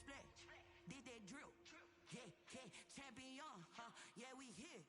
that split, did that drill. Yeah, yeah, champion, huh? Yeah, we here.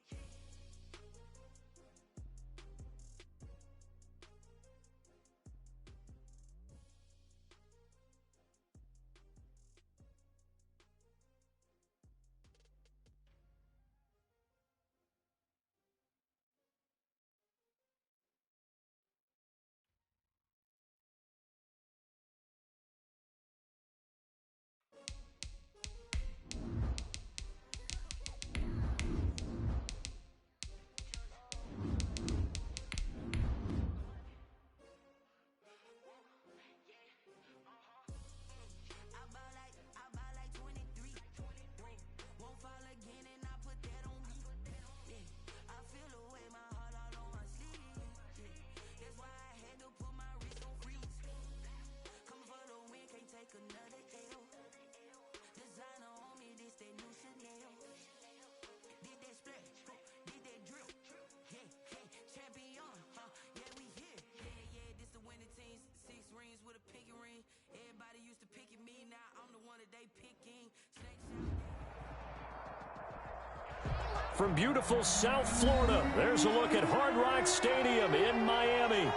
From beautiful South Florida, there's a look at Hard Rock Stadium in Miami.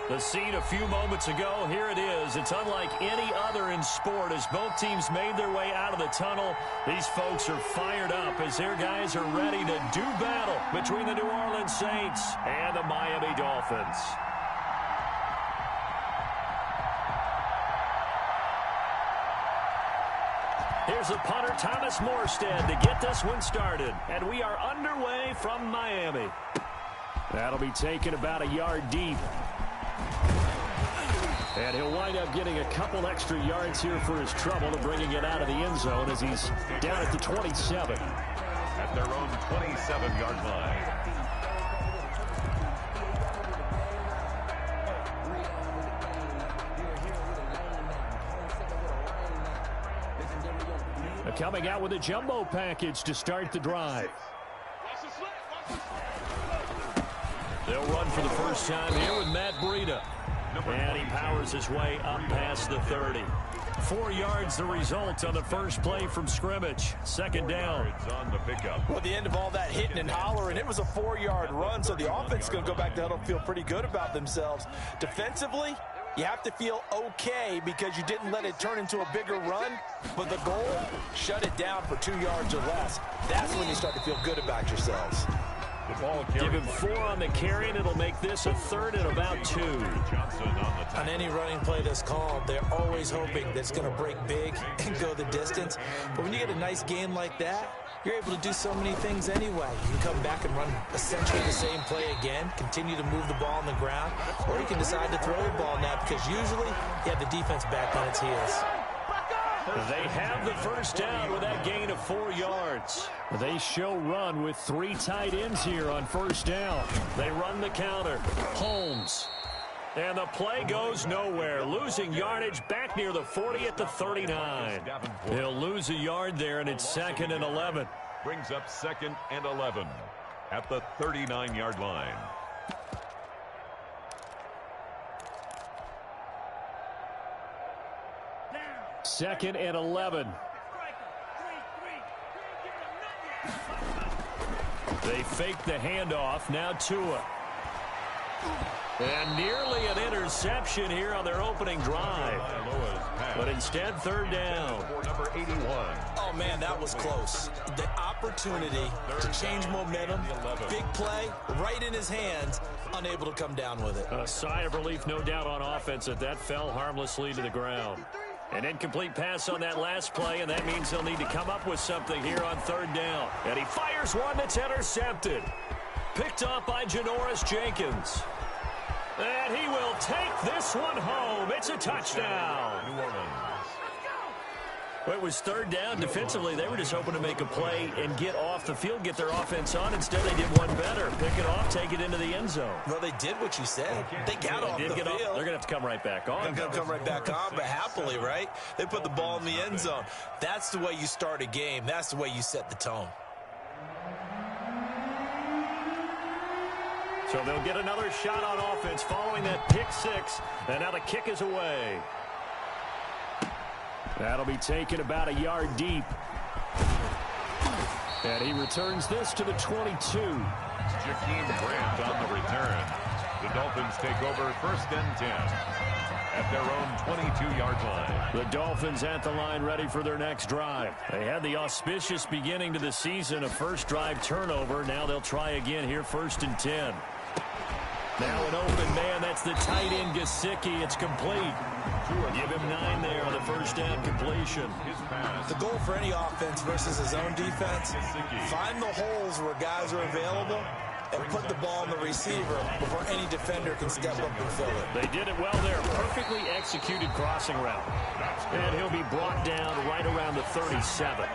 The scene a few moments ago, here it is. It's unlike any other in sport as both teams made their way out of the tunnel. These folks are fired up as their guys are ready to do battle between the New Orleans Saints and the Miami Dolphins. Here's the punter, Thomas Morstead, to get this one started. And we are underway from Miami. That'll be taken about a yard deep. And he'll wind up getting a couple extra yards here for his trouble and bringing it out of the end zone as he's down at the 27. At their own 27-yard line. Coming out with a jumbo package to start the drive. They'll run for the first time here with Matt Breida. And he powers his way up past the 30. 4 yards the result on the first play from scrimmage. Second down. On the pickup. Well, the end of all that hitting and hollering, it was a 4-yard run, so the offense is going to go back to huddle and feel pretty good about themselves. Defensively, you have to feel okay because you didn't let it turn into a bigger run, but the goal, shut it down for 2 yards or less. That's when you start to feel good about yourselves. Give him 4 on the carry, and it'll make this a third and about 2. On any running play that's called, they're always hoping that it's going to break big and go the distance. But when you get a nice game like that, you're able to do so many things anyway. You can come back and run essentially the same play again, continue to move the ball on the ground, or you can decide to throw the ball now because usually you have the defense back on its heels. They have the first down with that gain of 4 yards. They show run with 3 tight ends here on first down. They run the counter. Holmes. And the play goes nowhere. Losing yardage back near the 40 at the 39. He'll lose a yard there, and it's 2nd and 11. Brings up 2nd and 11 at the 39-yard line. Second and 11. They fake the handoff. Now Tua. And nearly an interception here on their opening drive. But instead, third down. Number 81. Oh, man, that was close. The opportunity to change momentum, big play, right in his hands, unable to come down with it. A sigh of relief, no doubt, on offense that fell harmlessly to the ground. An incomplete pass on that last play, and that means they'll need to come up with something here on third down. And he fires one that's intercepted. Picked off by Janoris Jenkins. And he will take this one home. It's a touchdown. New Orleans. Well, it was third down. Defensively, they were just hoping to make a play and get off the field, get their offense on. Instead, they did one better. Pick it off, take it into the end zone. Well, they did what you said. They got off the field. They're going to have to come right back on. They're going to come right back on, but happily, right? They put the ball in the end zone. That's the way you start a game. That's the way you set the tone. So they'll get another shot on offense following that pick 6. And now the kick is away. That'll be taken about a yard deep. And he returns this to the 22. Jakeem Grant on the return. The Dolphins take over 1st and 10 at their own 22-yard line. The Dolphins at the line ready for their next drive. They had the auspicious beginning to the season, a first drive turnover. Now they'll try again here, 1st and 10. Now an open man, that's the tight end Gesicki. It's complete. Give him 9 there on the first down completion. The goal for any offense versus his own defense, find the holes where guys are available and put the ball in the receiver before any defender can step up and fill it. They did it well there. Perfectly executed crossing route. And he'll be brought down right around the 37.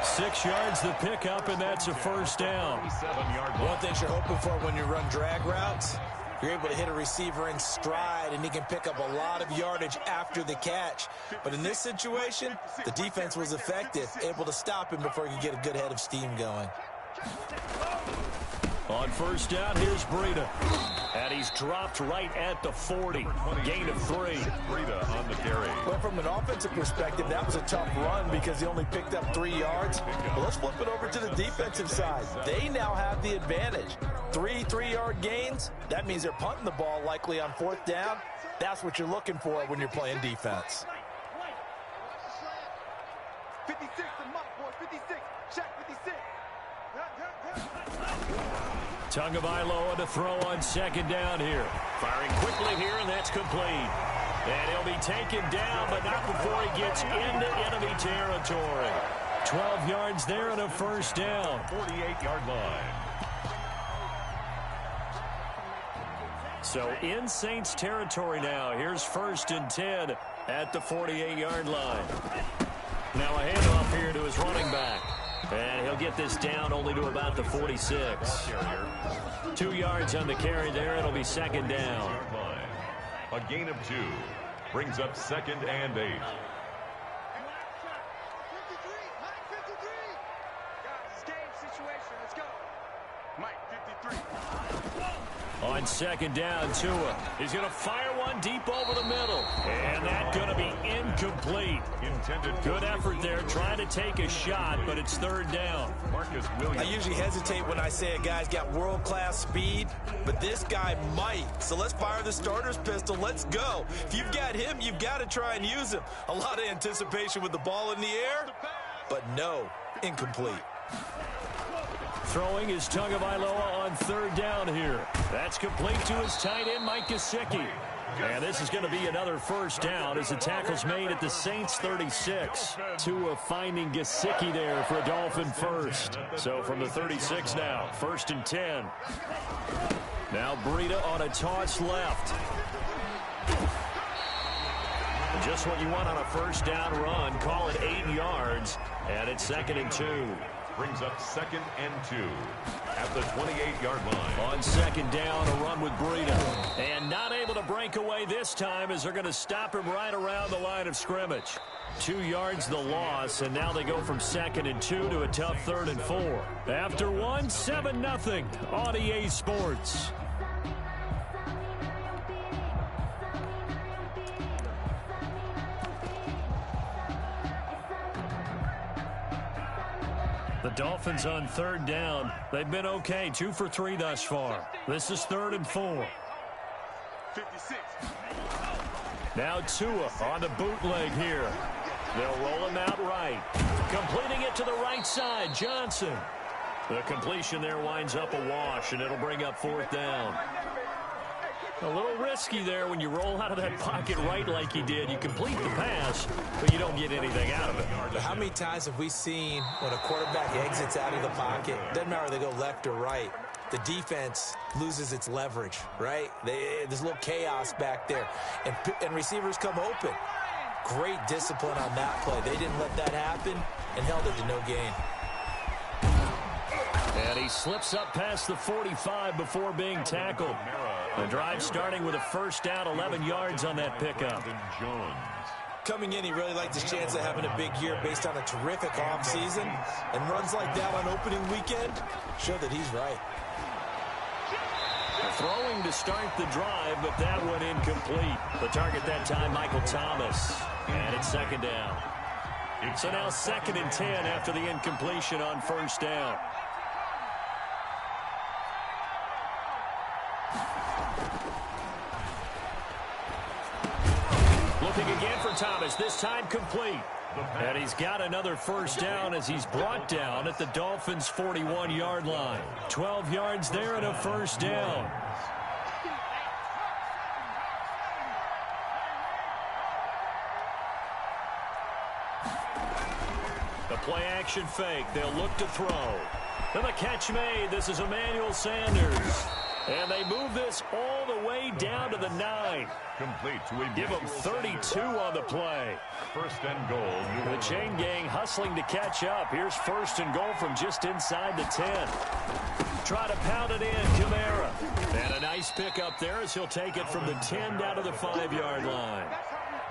6 yards the pickup, and that's a first down. One thing you're hoping for when you run drag routes, you're able to hit a receiver in stride, and he can pick up a lot of yardage after the catch. But in this situation, the defense was effective, able to stop him before he could get a good head of steam going. On first down, here's Breida. And he's dropped right at the 40. Gain of 3. Breida on the carry. Well, from an offensive perspective, that was a tough run because he only picked up 3 yards. Well, let's flip it over to the defensive side. They now have the advantage. 3 3-yard gains. That means they're punting the ball likely on 4th down. That's what you're looking for when you're playing defense. 56, the mark, boy. 56. Check 56. Tagovailoa to throw on 2nd down here. Firing quickly here, and that's complete. And he'll be taken down, but not before he gets into enemy territory. 12 yards there and a first down. 48-yard line. So in Saints territory now. Here's 1st and 10 at the 48-yard line. Now a handoff here to his running back. And he'll get this down only to about the 46. 2 yards on the carry there. It'll be 2nd down. A gain of 2 brings up 2nd and 8. On 2nd down, Tua. He's going to fire one deep over the middle. And that's going to be incomplete. Good effort there, trying to take a shot, but it's 3rd down. Marcus Williams. I usually hesitate when I say a guy's got world-class speed, but this guy might. So let's fire the starter's pistol. Let's go. If you've got him, you've got to try and use him. A lot of anticipation with the ball in the air, but no, incomplete. Throwing is Tagovailoa on 3rd down here. That's complete to his tight end, Mike Gesicki. And this is going to be another first down as the tackle's made at the Saints 36. Tua finding Gesicki there for a Dolphin first. So from the 36 now, 1st and 10. Now Breida on a toss left. Just what you want on a first down run. Call it 8 yards. And it's 2nd and 2. Brings up 2nd and 2 at the 28-yard line. On 2nd down, a run with Breida. And not able to break away this time as they're going to stop him right around the line of scrimmage. 2 yards the loss, and now they go from 2nd and 2 to a tough 3rd and 4. After 1, 7-0 on EA Sports. The Dolphins on 3rd down. They've been okay, 2 for 3 thus far. This is 3rd and 4. 56. Now Tua on the bootleg here. They'll roll him out right. Completing it to the right side, Johnson. The completion there winds up a wash, and it'll bring up 4th down. A little risky there when you roll out of that pocket right like he did. You complete the pass, but you don't get anything out of it. But how many times have we seen when a quarterback exits out of the pocket, doesn't matter whether they go left or right, the defense loses its leverage, right? There's a little chaos back there, and receivers come open. Great discipline on that play. They didn't let that happen and held it to no gain. And he slips up past the 45 before being tackled. The drive starting with a first down, 11 yards on that pickup. Coming in, he really liked his chance of having a big year based on a terrific offseason. And runs like that on opening weekend show that he's right. Throwing to start the drive, but that one incomplete. The target that time, Michael Thomas. And it's 2nd down. So now 2nd and 10 after the incompletion on first down. Looking again for Thomas, this time complete. And he's got another first down as he's brought down at the Dolphins' 41-yard line. 12 yards there and a first down. The play-action fake. They'll look to throw. And the catch made. This is Emmanuel Sanders. And they move this all the way down to the 9. Complete to Give them 32 on the play. 1st and goal. The chain gang hustling to catch up. Here's 1st and goal from just inside the 10. Try to pound it in, Kamara. And a nice pick up there as he'll take it from the 10 down to the 5-yard line.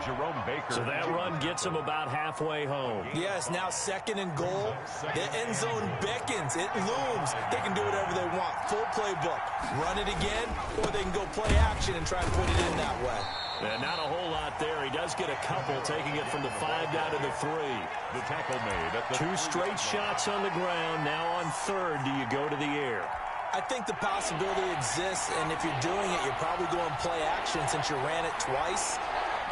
Jerome Baker. So that run gets him about halfway home. Yes, now 2nd and goal. The end zone beckons. It looms. They can do whatever they want. Full playbook. Run it again, or they can go play action and try to put it in that way. And not a whole lot there. He does get a couple, taking it from the 5 down to the 3. The tackle made at the 2 straight shots on the ground. Now on 3rd, do you go to the air? I think the possibility exists, and if you're doing it, you're probably going play action since you ran it twice.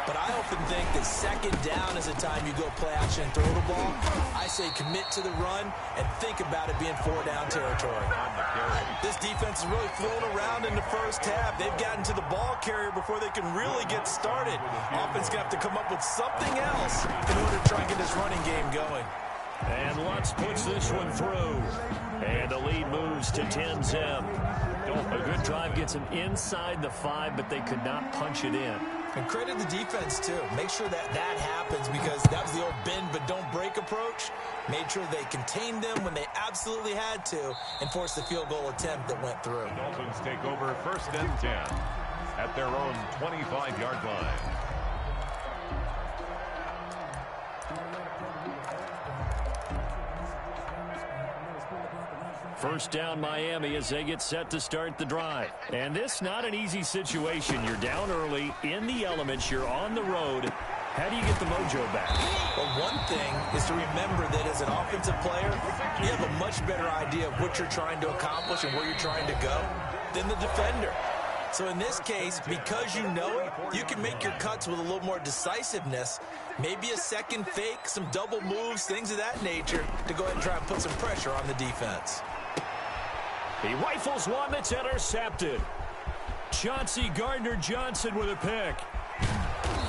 But I often think that 2nd down is the time you go play action and throw the ball. I say commit to the run and think about it being 4-down territory. This defense is really thrown around in the first half. They've gotten to the ball carrier before they can really get started. Offense going to have to come up with something else in order to try and get this running game going. And Lutz puts this one through. And the lead moves to 10-0. A good drive gets them inside the 5, but they could not punch it in. And credit the defense, too. Make sure that happens because that was the old bend but don't break approach. Made sure they contained them when they absolutely had to and forced the field goal attempt that went through. The Dolphins take over 1st and 10 at their own 25-yard line. First down Miami as they get set to start the drive. And this not an easy situation. You're down early, in the elements, you're on the road. How do you get the mojo back? Well, one thing is to remember that as an offensive player, you have a much better idea of what you're trying to accomplish and where you're trying to go than the defender. So in this case, because you know it, you can make your cuts with a little more decisiveness. Maybe a second fake, some double moves, things of that nature to go ahead and try and put some pressure on the defense. He rifles one that's intercepted. Chauncey Gardner-Johnson with a pick.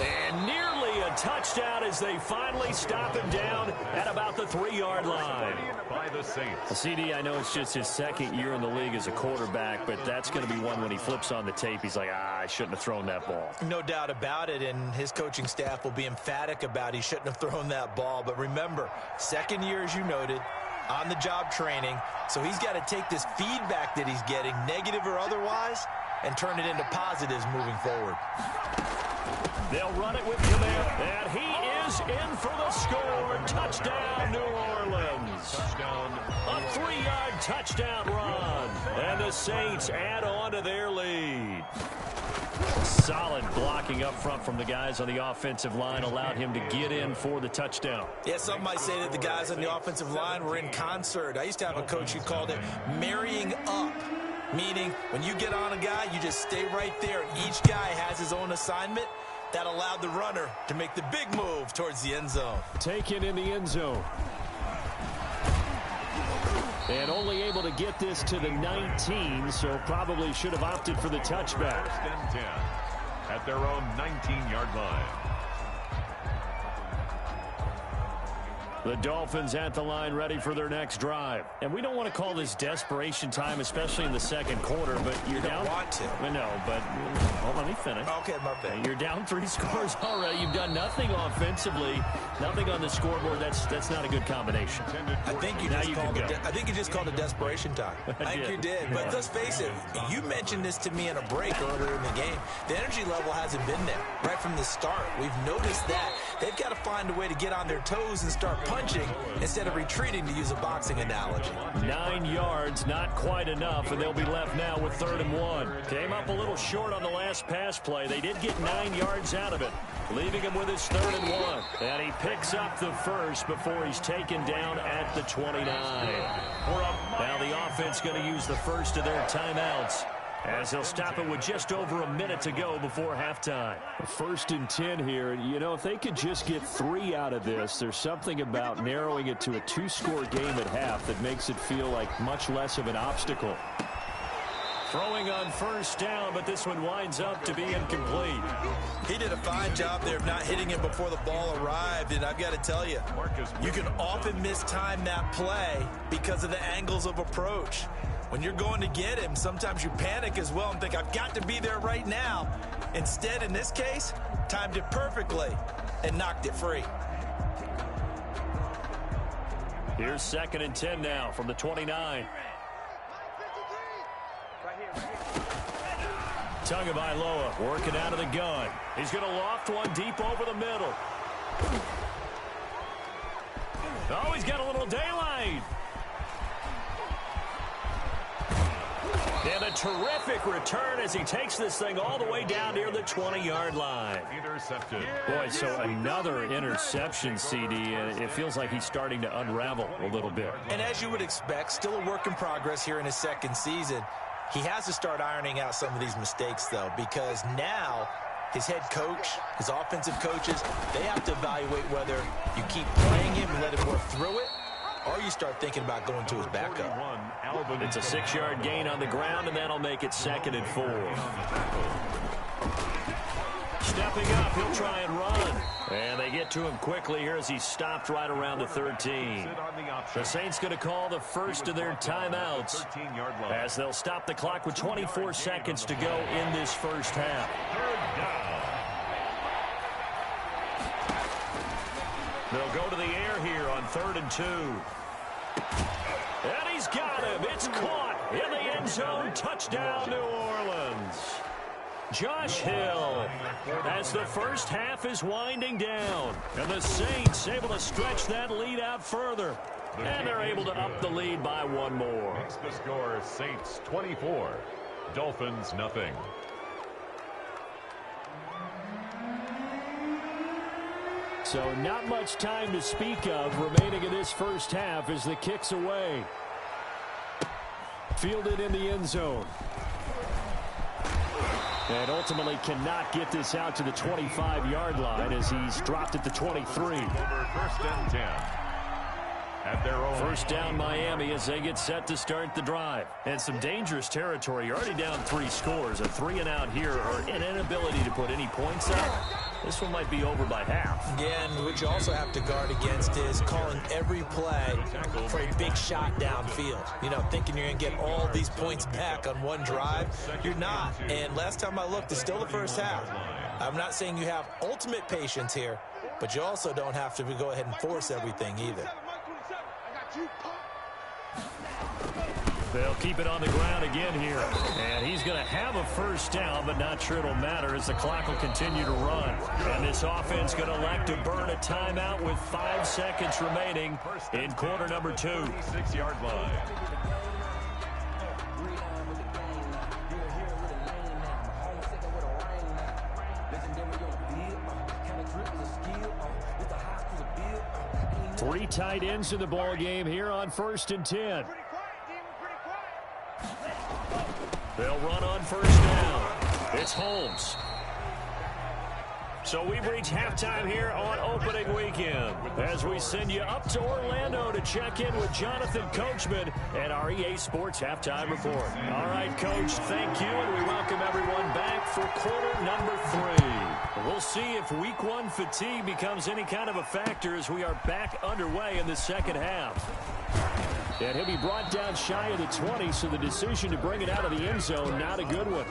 And nearly a touchdown as they finally stop him down at about the 3-yard line. By the Saints. CD, I know it's just his 2nd year in the league as a quarterback, but that's going to be one when he flips on the tape. He's like, I shouldn't have thrown that ball. No doubt about it, and his coaching staff will be emphatic about he shouldn't have thrown that ball. But remember, 2nd year, as you noted, on-the-job training, so he's got to take this feedback that he's getting, negative or otherwise, and turn it into positives moving forward. They'll run it with Kamara, and he is in for the score. Touchdown, New Orleans. Touchdown. A 3-yard touchdown run, and the Saints add on to their lead. Solid blocking up front from the guys on the offensive line allowed him to get in for the touchdown. Yeah, some might say that the guys on the offensive line were in concert. I used to have a coach who called it marrying up, meaning when you get on a guy, you just stay right there, and each guy has his own assignment. That allowed the runner to make the big move towards the end zone. Taken in the end zone. And only able to get this to the 19, so probably should have opted for the touchback. 1st and 10 at their own 19-yard line. The Dolphins at the line ready for their next drive. And we don't want to call this desperation time, especially in the 2nd quarter, but you're down. You don't want to. No, but well, let me finish. Okay, my bad. You're down 3 scores already. You've done nothing offensively, nothing on the scoreboard. That's not a good combination. I think you just called it desperation time. I think you did. But let's face it, you mentioned this to me in a break earlier in the game. The energy level hasn't been there right from the start. We've noticed that. They've got to find a way to get on their toes and start punching punching instead of retreating, to use a boxing analogy. 9 yards, not quite enough, and they'll be left now with 3rd and 1. Came up a little short on the last pass play. They did get 9 yards out of it, leaving him with his 3rd and 1. And he picks up the first before he's taken down at the 29. Now the offense going to use the first of their timeouts, as they'll stop it with just over a minute to go before halftime. 1st and 10 here. You know, if they could just get 3 out of this, there's something about narrowing it to a 2-score game at half that makes it feel like much less of an obstacle. Throwing on 1st down, but this one winds up to be incomplete. He did a fine job there of not hitting it before the ball arrived, and I've got to tell you, you can often mistime that play because of the angles of approach. When you're going to get him, sometimes you panic as well and think, I've got to be there right now. Instead, in this case, timed it perfectly and knocked it free. Here's 2nd and 10 now from the 29. Tagovailoa working out of the gun. He's going to loft one deep over the middle. Oh, he's got a little daylight. And a terrific return as he takes this thing all the way down near the 20-yard line. Intercepted. Boy, so another interception, CD. It feels like he's starting to unravel a little bit. And as you would expect, still a work in progress here in his 2nd season. He has to start ironing out some of these mistakes, though, because now his head coach, his offensive coaches, they have to evaluate whether you keep playing him and let him work through it, or you start thinking about going to his backup. It's a 6-yard gain on the ground, and that'll make it 2nd and 4. Stepping up, he'll try and run. And they get to him quickly here as he's stopped right around the 13. The Saints going to call the first of their timeouts, as they'll stop the clock with 24 seconds to go in this first half. They'll go to the air here on 3rd and 2. And he's got him. It's caught in the end zone. Touchdown, New Orleans. Josh Hill, as the first half is winding down. And the Saints able to stretch that lead out further. And they're able to up the lead by 1 more. Makes the score Saints 24, Dolphins nothing. So not much time to speak of remaining in this first half as the kick's away. Fielded in the end zone. And ultimately cannot get this out to the 25-yard line as he's dropped at the 23. Over 1st and 10. At their own. First down Miami as they get set to start the drive. And some dangerous territory. You're already down 3 scores. A 3-and-out here, or an inability to put any points up. This one might be over by half. Again, what you also have to guard against is calling every play for a big shot downfield. You know, thinking you're going to get all these points back on one drive. You're not. And last time I looked, it's still the first half. I'm not saying you have ultimate patience here, but you also don't have to go ahead and force everything either. They'll keep it on the ground again here. And he's going to have a first down, but not sure it'll matter as the clock will continue to run. And this offense going to elect to burn a timeout with 5 seconds remaining in quarter number 2. 6-yard line. Three tight ends in the ball game here on 1st and 10. They'll run on 1st down. It's Holmes. So we've reached halftime here on opening weekend as we send you up to Orlando to check in with Jonathan Coachman and our EA Sports Halftime Report. All right, Coach, thank you, and we welcome everyone back for quarter number 3. We'll see if week 1 fatigue becomes any kind of a factor as we are back underway in the second half. And he'll be brought down shy of the 20, so the decision to bring it out of the end zone, not a good one.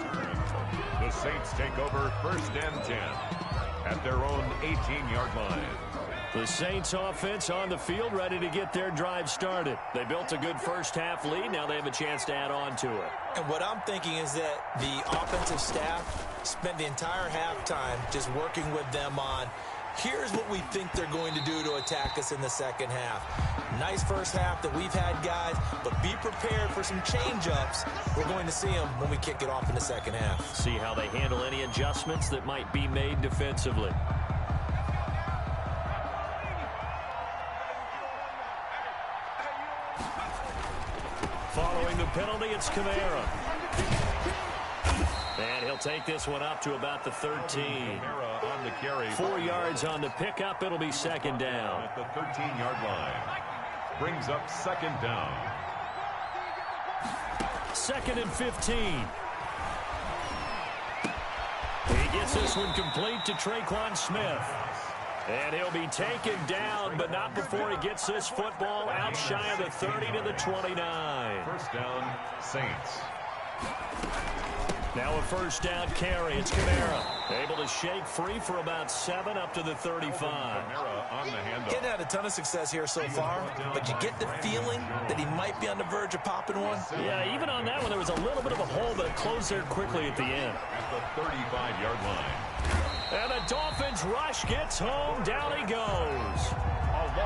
The Saints take over 1st and 10 at their own 18-yard line. The Saints offense on the field, ready to get their drive started. They built a good first half lead. Now they have a chance to add on to it. And what I'm thinking is that the offensive staff spent the entire halftime just working with them on Here's what we think they're going to do to attack us in the second half. Nice first half that we've had, guys, but be prepared for some change-ups. We're going to see them when we kick it off in the second half. See how they handle any adjustments that might be made defensively. Following the penalty, it's Kamara. And he'll take this one up to about the 13. On the carry. 4 yards on the pickup. It'll be second down. At the 13-yard line. Brings up second down. 2nd and 15. He gets this one complete to Traquan Smith. And he'll be taken down, but not before he gets this football out shy of the 30 to the 29. First down, Saints. Now a first down carry. It's Kamara. Able to shake free for about 7 up to the 35. Kamara on the handoff. Getting had a ton of success here so far, but you get the feeling that he might be on the verge of popping one. Yeah, even on that one, there was a little bit of a hole, but it closed there quickly at the end. At the 35-yard line. And the Dolphins rush gets home. Down he goes.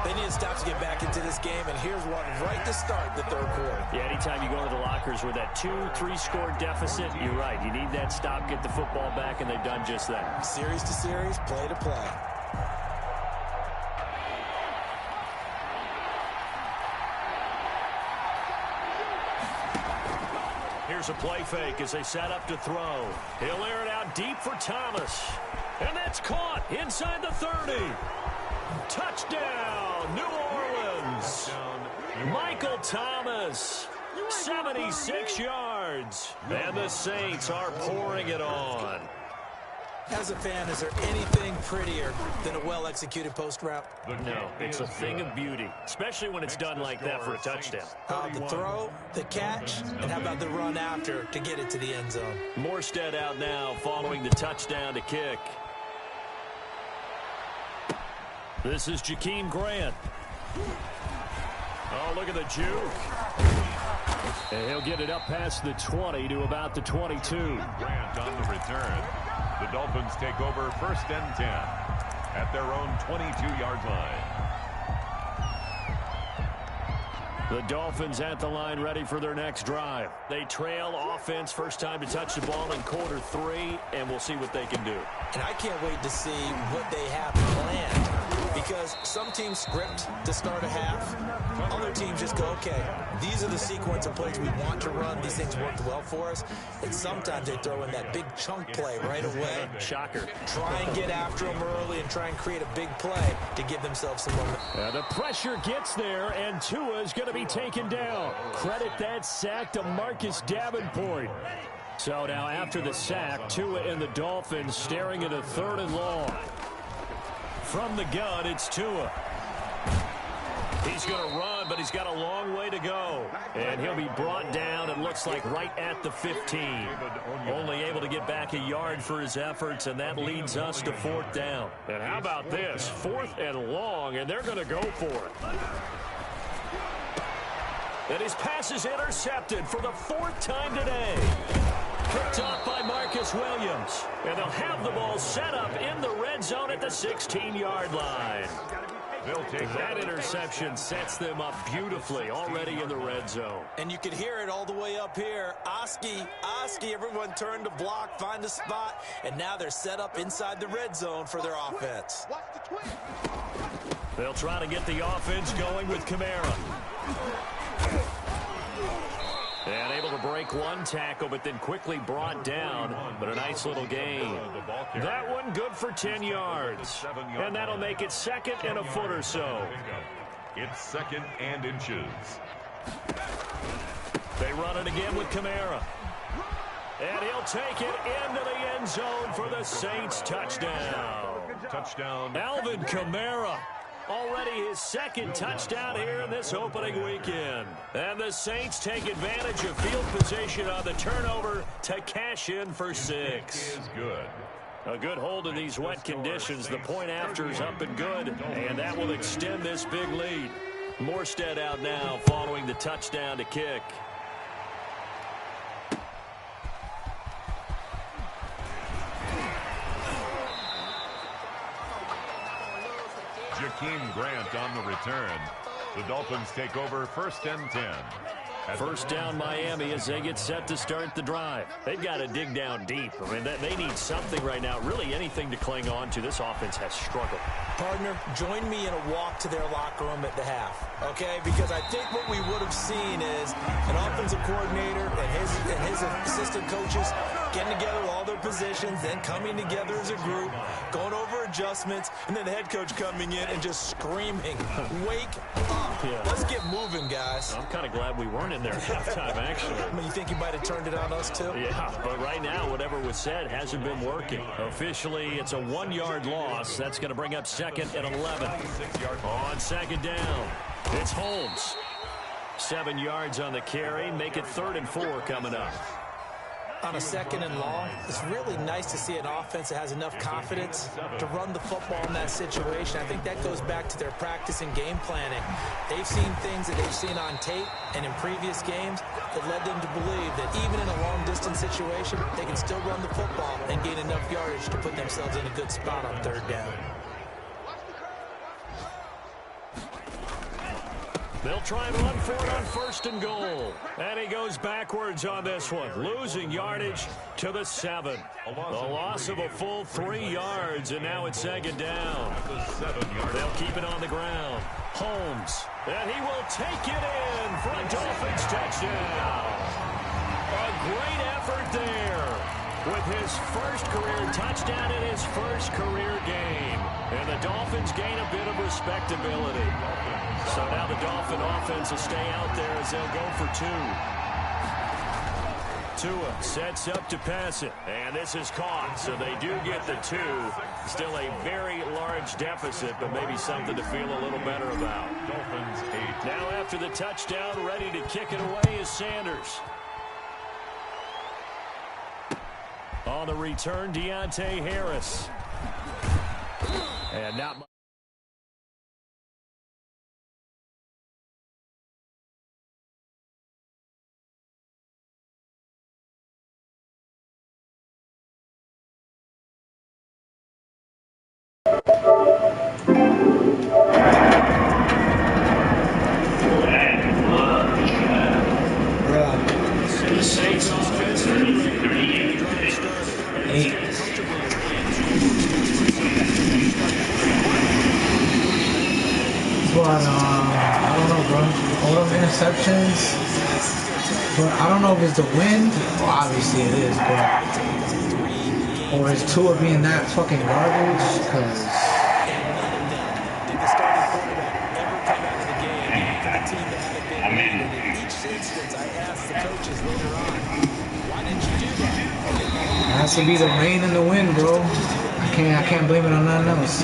They need to stop to get back into this game, and here's one right to start the third quarter. Yeah, anytime you go to the lockers with that 2-3 score deficit, you're right. You need that stop, get the football back, and they've done just that. Series to series, play to play. Here's a play fake as they set up to throw. He'll air it out deep for Thomas. And that's caught inside the 30. Touchdown, New Orleans. Michael Thomas, 76 yards. And the Saints are pouring it on. As a fan, is there anything prettier than a well-executed post route? No, it's a thing of beauty, especially when it's done like that for a touchdown. The throw, the catch, and how about the run after to get it to the end zone? Morstead out now following the touchdown to kick. This is Jakeem Grant. Oh, look at the juke. And he'll get it up past the 20 to about the 22. Grant on the return. The Dolphins take over first and 10 at their own 22-yard line. The Dolphins at the line ready for their next drive. They trail offense, first time to touch the ball in quarter 3, and we'll see what they can do. And I can't wait to see what they have planned. Because some teams script to start a half. Other teams just go, okay, these are the sequence of plays we want to run. These things worked well for us. And sometimes they throw in that big chunk play right away. Shocker. Try and get after them early and try and create a big play to give themselves some momentum. The pressure gets there, and Tua is going to be taken down. Credit that sack to Marcus Davenport. So now after the sack, Tua and the Dolphins staring at a 3rd and long. From the gun, it's Tua. He's going to run, but he's got a long way to go. And he'll be brought down, it looks like, right at the 15. Only able to get back a yard for his efforts, and that leads us to 4th down. And how about this? 4th and long, and they're going to go for it. And his pass is intercepted for the 4th time today. Picked off by Marcus Williams. And they'll have the ball set up in the red zone at the 16-yard line. That interception sets them up beautifully already in the red zone. And you can hear it all the way up here. Oski, everyone turned to block, find a spot, and now they're set up inside the red zone for their offense. They'll try to get the offense going with Kamara. And able to break one tackle, but then quickly brought down. But a nice little gain. That one good for 10 yards. And that'll make it 2nd and a foot or so. It's 2nd and inches. They run it again with Kamara. And he'll take it into the end zone for the Saints touchdown. Touchdown. Alvin Kamara. Already his 2nd touchdown here in this opening weekend. And the Saints take advantage of field position on the turnover to cash in for 6. Is good. A good hold in these wet conditions. The point after is up and good, and that will extend this big lead. Morstead out now following the touchdown to kick. Jakeem Grant on the return. The Dolphins take over 1st and 10. First down Miami as they get set to start the drive. They've got to dig down deep. I mean, they need something right now, really anything to cling on to. This offense has struggled. Partner, join me in a walk to their locker room at the half, okay? Because I think what we would have seen is an offensive coordinator and his assistant coaches getting together with all their positions, then coming together as a group, going over adjustments, and then the head coach coming in and just screaming, wake up. Yeah. Let's get moving, guys. I'm kind of glad we weren't in there at halftime, actually. I mean, you think you might have turned it on us, too? Yeah, but right now, whatever was said hasn't been working. Officially, it's a 1-yard loss. That's going to bring up 2nd and 11. On 2nd down, it's Holmes. 7 yards on the carry. Make it 3rd and 4 coming up. On a 2nd and long, it's really nice to see an offense that has enough confidence to run the football in that situation. I think that goes back to their practice and game planning. They've seen things that they've seen on tape and in previous games that led them to believe that even in a long-distance situation, they can still run the football and gain enough yardage to put themselves in a good spot on 3rd down. They'll try and run for it on 1st and goal. And he goes backwards on this one, losing yardage to the 7. The loss of a full 3 yards, and now it's 2nd down. They'll keep it on the ground. Holmes, and he will take it in for a Dolphins touchdown. A great effort there with his first career touchdown in his first career game. And the Dolphins gain a bit of respectability. So now the Dolphin offense will stay out there as they'll go for 2. Tua sets up to pass it, and this is caught, so they do get the 2. Still a very large deficit, but maybe something to feel a little better about. Dolphins 8. Now after the touchdown, ready to kick it away is Sanders. On the return, Deontay Harris. And not much. But I don't know, bro. All those interceptions. But I don't know if it's the wind. Well, obviously it is, but or is Tua being that fucking garbage? Because it has to be the rain and the wind, bro. I can't blame it on nothing else.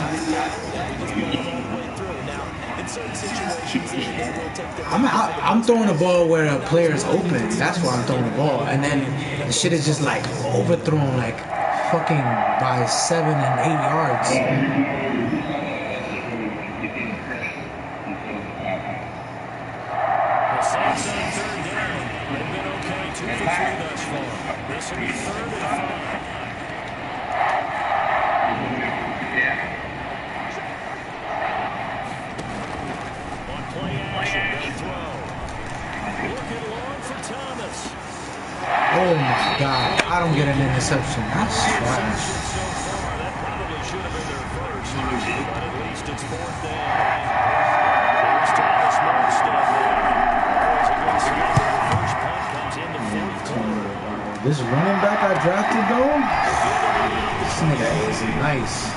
I'm throwing the ball where a player is open. That's why I'm throwing the ball. And then the shit is just like overthrown, like fucking by 7 and 8 yards. The Saints on 3rd down. They've been okay, 2 for 3 thus far. This will be 3rd and 5. Oh my God, I don't get an interception. That's trash. That probably should have been their first, but at least it's 4th down. There's Thomas Morstead there. The first punt comes in the 4th quarter. This running back I drafted though, this nigga is nice.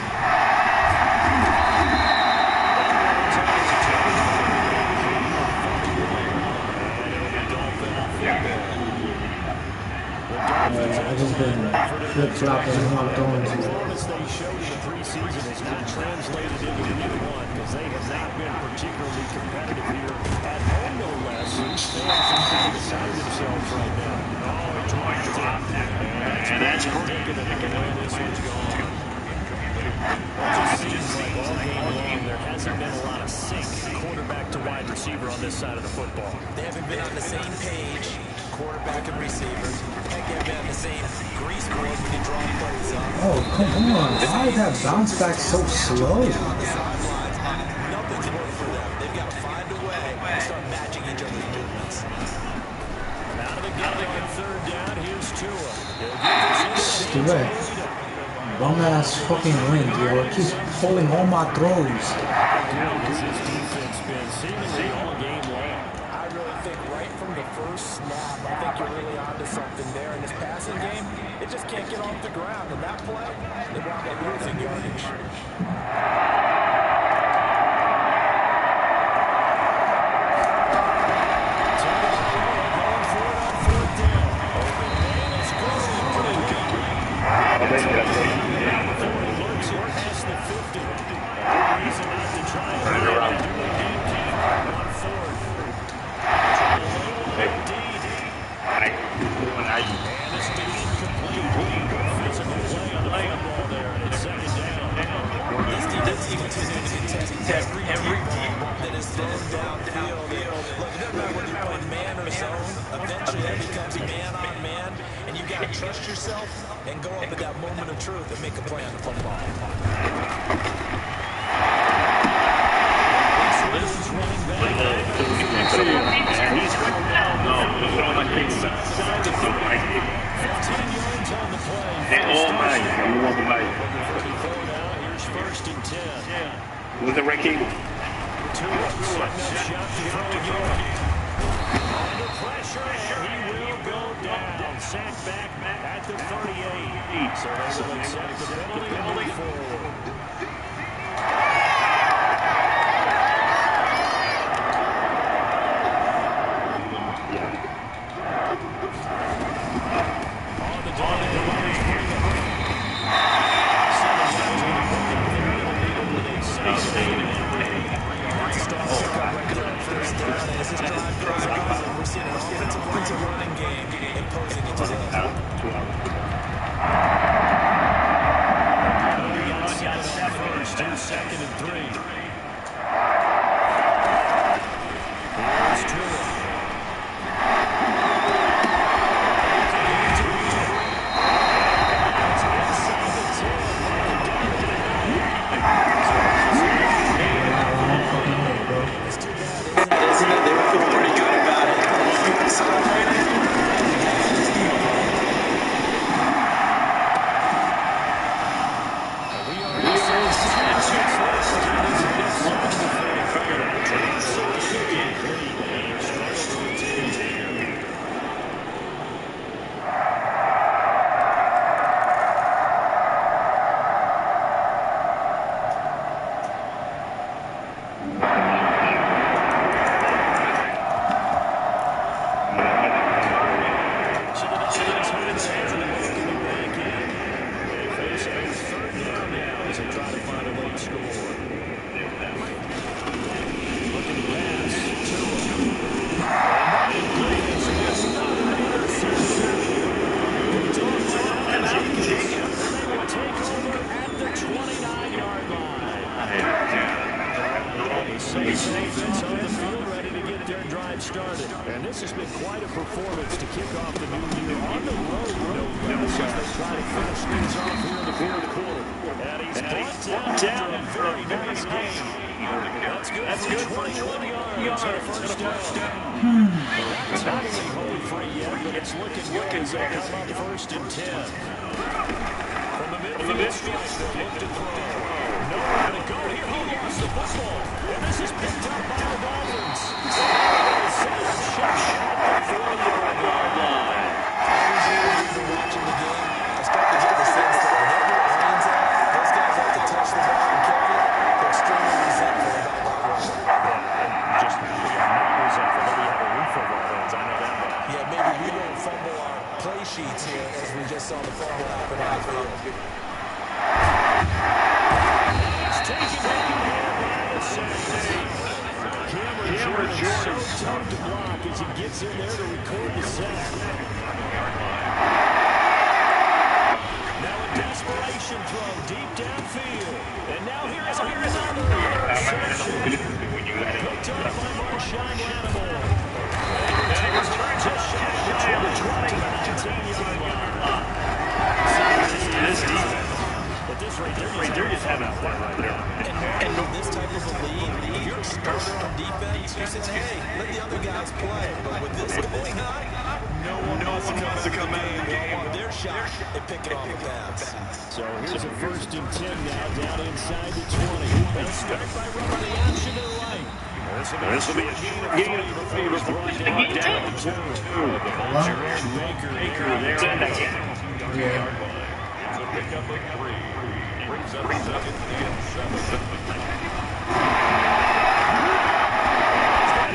I just been flip-flopping who I'm throwing to. The performance they showed in the preseason has not translated into week 1 because they have not been particularly competitive here at home, no less. Fans seem beside themselves right now. Oh, he dropped it. And that's indicative of the way this one's gone. It just seems like all game long there hasn't been a lot of sync quarterback to wide receiver on this side of the football. They haven't been on the same page, quarterback and receiver. They haven't been on the same grease board when you draw plays up. Oh, come on. Why is that bounce back so slow? On the sidelines, Stupid. Bum ass fucking wind, yo. It keeps pulling all my throws. I really think right from the first snap, I think you're really onto something there in this passing game. It just can't get off the ground. And that play, they wound up losing yardage. Every team that is thrown downfield. Look, it doesn't matter whether you're playing man or zone. Eventually, that becomes man on man, and you got to trust yourself and go up at that moment of truth and make a play on the football. Here's first and 10. With the wrecking. Under pressure, and he will go down. Sacked back at the 38. So they will accept the penalty and move forward. On the We're seeing an offensive running game imposing itself. First and second and 3. Here's Tua. And this has been quite a performance to kick off the new year on the road. As they try to finish things off here in the fourth quarter. And he's brought down a very nice game. That's good for 21 yards on a first down. It's not really home free yet, but it's looking good as they come up first and 10. From the midfield stretch, they look to throw. Nowhere to go here. He lost the football. And this is picked up by the Dolphins. Watching the game, I start to get the sense that whenever it rains out, those guys like to touch the ball and carry it. They're extremely resentful about that run. Just not resentful, but we have a roof over our heads. I know that much. Yeah, maybe we won't fumble our play sheets here as we just saw the fumble happen on the field. It's taken down by the Saints. Cameron Jordan so tough to block as he gets in there to record the sack. Now a desperation throw deep downfield. And now here's another interception. Picked up by Marshawn Lattimore. And it returns just shy of the 19-yard line. At this rate, they're just having fun right there. And with this type of a lead, if you're a starter on defense, you're saying, hey, let the other guys play. But with this going on, no one wants to come out of the game. They all want their shot and pick it off the pass. So here's a 1st and 10 now, down inside the 20. They'll start by running the option to the right. This will be a short gain of 3 before he's brought down to 2. Jerome Baker there. Yeah. It's a pickup of 3. Brings up 2nd and 7.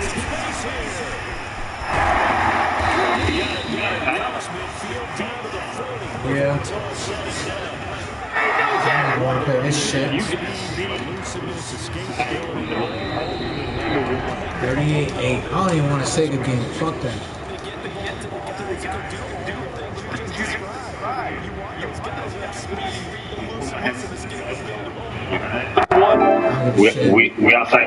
Space here. Midfield down to the 40. Yeah. I don't want to play this shit. 38-8. I don't even want to say good game. Fuck that. We outside.